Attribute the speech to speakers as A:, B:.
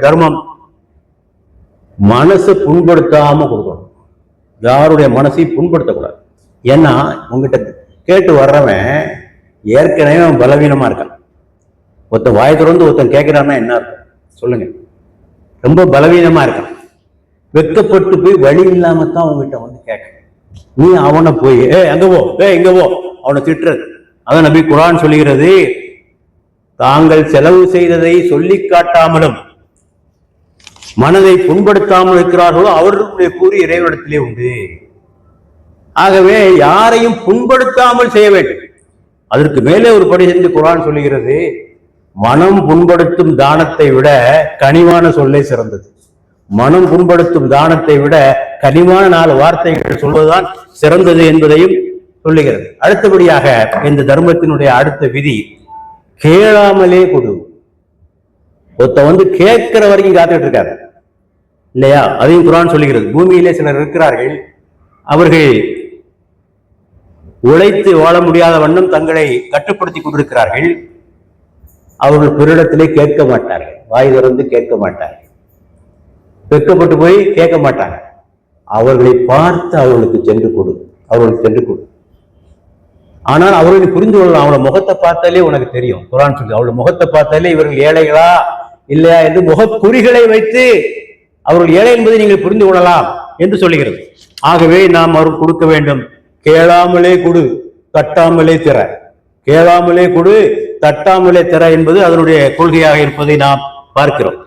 A: தர்மம் மனசை புண்படுத்தாம கொடுக்கணும். யாருடைய மனசையும் புண்படுத்தக்கூடாது. ஏன்னா உங்ககிட்ட கேட்டு வர்றவன் ஏற்கனவே அவன் பலவீனமா இருக்கான். ஒருத்தன் வாய் திறந்து ஒருத்தன் கேட்கிறான்னா என்ன அர்த்தம் சொல்லுங்க? ரொம்ப பலவீனமா இருக்கான். வெக்கப்பட்டு போய் வழி இல்லாமத்தான் உங்ககிட்ட வந்து கேட்க. நீ அவனை போய் அங்க போ இங்க போ அவனை திட்டுறது. அதான் நபி குர்ஆன் சொல்லுகிறது, தாங்கள் செலவு செய்ததை சொல்லி காட்டாமலும் மனதை புண்படுத்தாமல் இருக்கிறார்களோ அவர்களுடைய கூறி இறைவனிடத்திலே உண்டு. ஆகவே யாரையும் புண்படுத்தாமல் செய்ய வேண்டும். அதற்கு மேலே ஒரு படி சென்று குர்ஆன் சொல்லுகிறது, மனம் புண்படுத்தும் தானத்தை விட கனிவான சொல்லே சிறந்தது. மனம் புண்படுத்தும் தானத்தை விட கனிவான 4 வார்த்தைகள் சொல்வதுதான் சிறந்தது என்பதையும் சொல்லுகிறது. அடுத்தபடியாக இந்த தர்மத்தினுடைய அடுத்த விதி, கேளாமலே கொடு. ஒருத்த வந்து கேட்கிற வரைக்கும் காத்துட்டு இருக்காரு இல்லையா? அதையும் குர்ஆன் சொல்லுகிறது. பூமியிலே சிலர் இருக்கிறார்கள், அவர்கள் உழைத்து வாழ முடியாத வண்ணம் தங்களை கட்டுப்படுத்தி கொண்டிருக்கிறார்கள். அவர்கள் பிறரிடத்திலே கேட்க மாட்டார்கள், வாய் திறந்து கேட்க மாட்டார்கள், வெட்கப்பட்டு போய் கேட்க மாட்டாங்க. அவர்களை பார்த்து அவர்களுக்கு சென்று கொடு, அவர்களுக்கு சென்று கொடு. ஆனால் அவர்களை புரிந்து கொள்ளலாம். அவளை முகத்தை பார்த்தாலே உனக்கு தெரியும். குர்ஆன் சொல்லி அவளை முகத்தை பார்த்தாலே இவர்கள் ஏழைகளா இல்லையா என்று முகக்குறிகளை வைத்து அவர்கள் ஏழை என்பதை நீங்கள் புரிந்து கொள்ளலாம் என்று சொல்லுகிறது. ஆகவே நாம் அவர்கள் கொடுக்க வேண்டும். கேளாமலே கொடு, தட்டாமலே திற. கேளாமலே கொடு, தட்டாமலே திற என்பது அதனுடைய கொள்கையாக இருப்பதை நாம் பார்க்கிறோம்.